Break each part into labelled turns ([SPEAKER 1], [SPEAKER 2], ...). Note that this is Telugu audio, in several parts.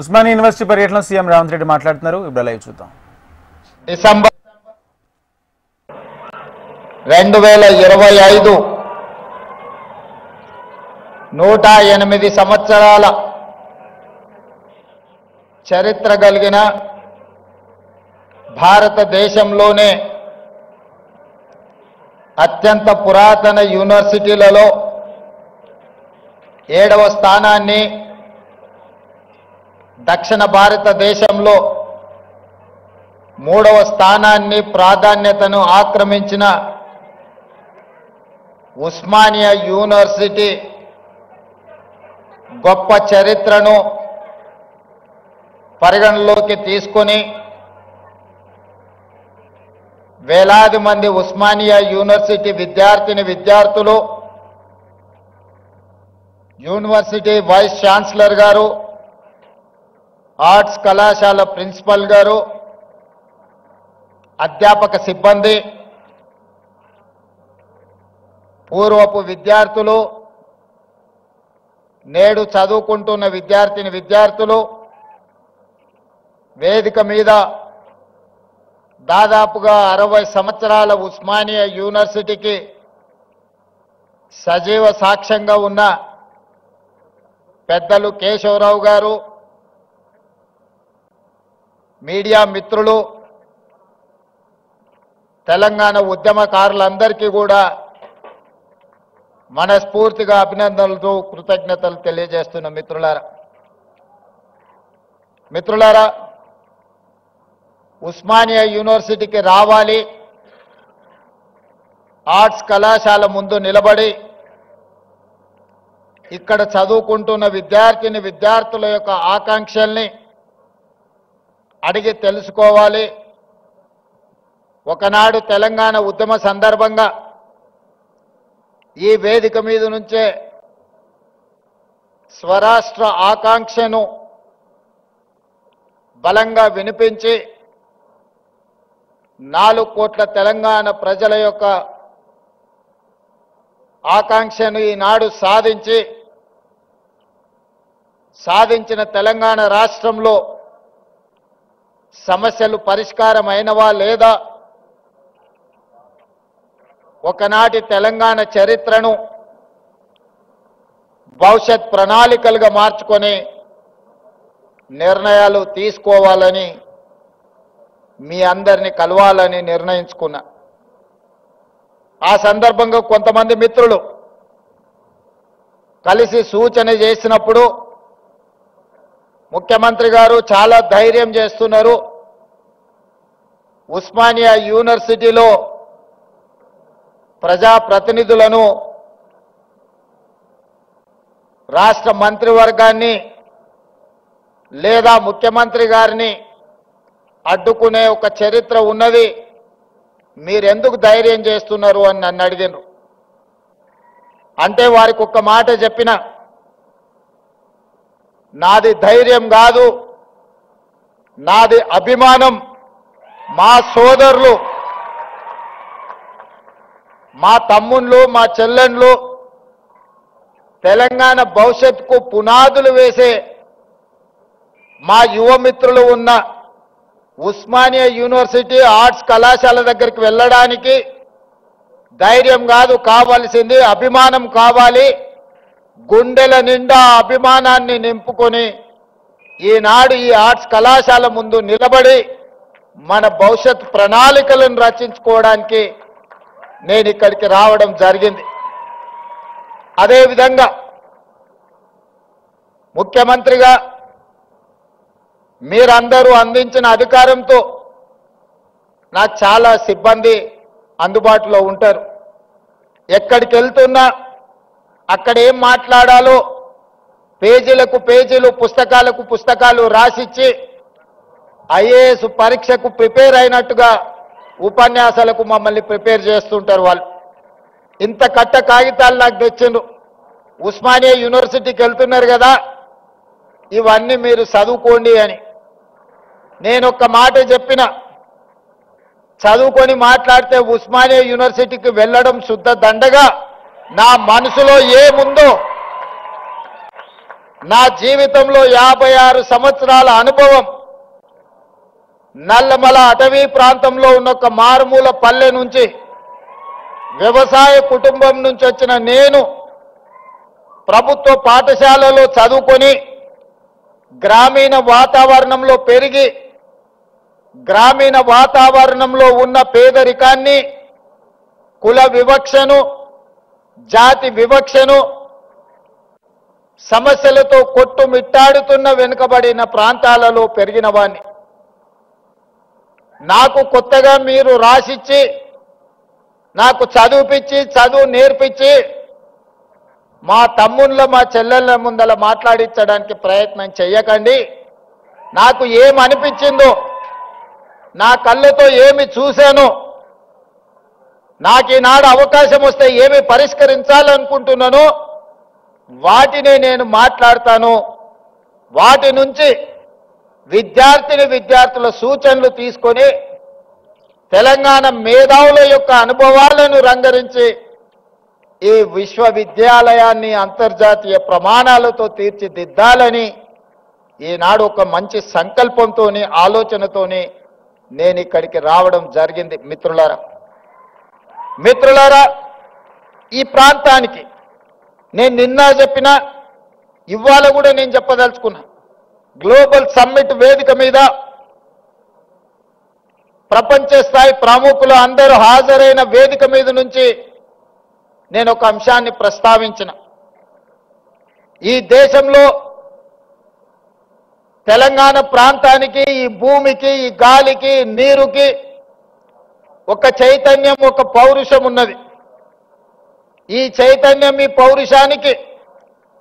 [SPEAKER 1] ఉస్మానియా యూనివర్సిటీ పర్యటనలో సీఎం రేవంత్ రెడ్డి మాట్లాడుతున్నారు. ఇప్పుడు లైవ్ చూద్దాం.
[SPEAKER 2] డిసెంబర్ 2025 108 సంవత్సరాల చరిత్ర కలిగిన భారతదేశంలోనే అత్యంత పురాతన యూనివర్సిటీలలో 7వ స్థానాన్ని, దక్షిణ భారతదేశంలో 3వ స్థానాన్ని ప్రాధాన్యతను ఆక్రమించిన ఉస్మానియా యూనివర్సిటీ గొప్ప చరిత్రను పరిగణలోకి తీసుకొని వేలాది మంది ఉస్మానియా యూనివర్సిటీ విద్యార్థులు, యూనివర్సిటీ వైస్ ఛాన్సలర్ గారు, ఆర్ట్స్ కళాశాల ప్రిన్సిపల్ గారు, అధ్యాపక సిబ్బంది, పూర్వపు విద్యార్థులు, నేడు చదువుకుంటున్న విద్యార్థులు వేదిక మీద దాదాపుగా 60 సంవత్సరాల ఉస్మానియా యూనివర్సిటీకి సజీవ సాక్ష్యంగా ఉన్న పెద్దలు కేశవరావు గారు, మీడియా మిత్రులు, తెలంగాణ ఉద్యమకారులందరికీ కూడా మనస్ఫూర్తిగా అభినందనలతో కృతజ్ఞతలు తెలియజేస్తున్న మిత్రులారా, ఉస్మానియా యూనివర్సిటీకి రావాలి, ఆర్ట్స్ కళాశాల ముందు నిలబడి ఇక్కడ చదువుకుంటున్న విద్యార్థుల యొక్క ఆకాంక్షల్ని అడిగి తెలుసుకోవాలి. ఒకనాడు తెలంగాణ ఉద్యమ సందర్భంగా ఈ వేదిక మీద నుంచే స్వరాష్ట్ర ఆకాంక్షను బలంగా వినిపించి 4 కోట్ల తెలంగాణ ప్రజల యొక్క ఆకాంక్షను ఈనాడు సాధించిన తెలంగాణ రాష్ట్రంలో సమస్యలు పరిష్కారమైనవా లేదా, ఒకనాటి తెలంగాణ చరిత్రను భవిష్యత్ ప్రణాళికలుగా మార్చుకొని నిర్ణయాలు తీసుకోవాలని మీ అందరినీ కలవాలని నిర్ణయించుకున్నా. ఆ సందర్భంగా కొంతమంది మిత్రులు కలిసి సూచన చేసినప్పుడు ముఖ్యమంత్రి గారు చాలా ధైర్యం చేస్తున్నారు, ఉస్మానియా యూనివర్సిటీలో ప్రజాప్రతినిధులను, రాష్ట్ర మంత్రివర్గాన్ని లేదా ముఖ్యమంత్రి గారిని అడ్డుకునే ఒక చరిత్ర ఉన్నది, మీరెందుకు ధైర్యం చేస్తున్నారు అని నన్ను అడిగినారు. అంటే వారికి ఒక్క మాట చెప్పిన, నాది ధైర్యం కాదు, నాది అభిమానం. మా సోదరులు, మా తమ్ముళ్ళు, మా చెల్లెండ్లు తెలంగాణ భవిష్యత్తుకు పునాదులు వేసే మా యువమిత్రులు ఉన్న ఉస్మానియా యూనివర్సిటీ ఆర్ట్స్ కళాశాల దగ్గరికి వెళ్ళడానికి ధైర్యం కాదు కావాల్సింది, అభిమానం కావాలి. గుండెల నిండా అభిమానాన్ని నింపుకొని ఈనాడు ఈ ఆర్ట్స్ కళాశాల ముందు నిలబడి మన భవిష్యత్ ప్రణాళికలను రచించుకోవడానికి నేను ఇక్కడికి రావడం జరిగింది. అదేవిధంగా ముఖ్యమంత్రిగా మీరందరూ అందించిన అధికారంతో నాకు చాలా సిబ్బంది అందుబాటులో ఉంటారు. ఎక్కడికి వెళ్తున్నా అక్కడ ఏం మాట్లాడాలో పేజీలకు పేజీలు, పుస్తకాలకు పుస్తకాలు రాసిచ్చి ఐఏఎస్ పరీక్షకు ప్రిపేర్ అయినట్టుగా ఉపన్యాసాలకు మమ్మల్ని ప్రిపేర్ చేస్తుంటారు వాళ్ళు. ఇంత కట్ట కాగితాలు నాకు తెచ్చిండ్రు. ఉస్మానియా యూనివర్సిటీకి వెళ్తున్నారు కదా, ఇవన్నీ మీరు చదువుకోండి అని. నేను ఒక్క మాట చెప్పిన, చదువుకొని మాట్లాడితే ఉస్మానియా యూనివర్సిటీకి వెళ్ళడం శుద్ధ దండగా. నా మనసులో ఏముందో నా జీవితంలో 56 సంవత్సరాల అనుభవం నల్లమల అటవీ ప్రాంతంలో ఉన్న ఒక మారుమూల పల్లె నుంచి వ్యవసాయ కుటుంబం నుంచి వచ్చిన నేను ప్రభుత్వ పాఠశాలలో చదువుకొని గ్రామీణ వాతావరణంలో పెరిగి గ్రామీణ వాతావరణంలో ఉన్న పేదరికాన్ని కుల వివక్షను జాతి వివక్షను సమస్యలతో కొట్టుమిట్టాడుతున్న వెనుకబడిన ప్రాంతాలలో పెరిగిన వాణ్ణి. నాకు కొత్తగా మీరు రాసిచ్చి నాకు చదువుపిచ్చి చదువు నేర్పించి మా తమ్ముళ్ళ మా చెల్లెళ్ళ ముందల మాట్లాడించడానికి ప్రయత్నం చెయ్యకండి. నాకు ఏమనిపించిందో నా కళ్ళతో ఏమి చూశానో నాకు ఈనాడు అవకాశం వస్తే ఏమి పరిష్కరించాలనుకుంటున్నానో వాటిని నేను మాట్లాడతాను. వాటి నుంచి విద్యార్థుల సూచనలు తీసుకొని తెలంగాణ మేధావుల యొక్క అనుభవాలను రంగరించి ఈ విశ్వవిద్యాలయాన్ని అంతర్జాతీయ ప్రమాణాలతో తీర్చిదిద్దాలని ఈనాడు ఒక మంచి సంకల్పంతోని ఆలోచనతోని నేను ఇక్కడికి రావడం జరిగింది. మిత్రులారా, ఈ ప్రాంతానికి నేను నిన్న చెప్పినా ఇవాళ కూడా నేను చెప్పదలుచుకున్నా. గ్లోబల్ సమ్మిట్ వేదిక మీద ప్రపంచ స్థాయి ప్రముఖులు అందరూ హాజరైన వేదిక మీద నుంచి నేను ఒక అంశాన్ని ప్రస్తావించిన. ఈ దేశంలో తెలంగాణ ప్రాంతానికి ఈ భూమికి ఈ గాలికి నీరుకి ఒక చైతన్యం ఒక పౌరుషం ఉన్నది. ఈ చైతన్యం ఈ పౌరుషానికి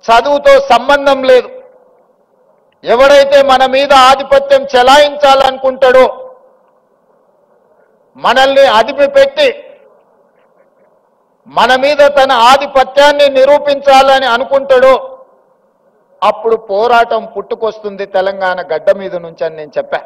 [SPEAKER 2] చదువుతో సంబంధం లేదు. ఎవడైతే మన మీద ఆధిపత్యం చెలాయించాలనుకుంటాడో మనల్ని అదిమి పెట్టి మన మీద తన ఆధిపత్యాన్ని నిరూపించాలని అనుకుంటాడో అప్పుడు పోరాటం పుట్టుకొస్తుంది తెలంగాణ గడ్డ మీద నుంచి అని నేను చెప్పా.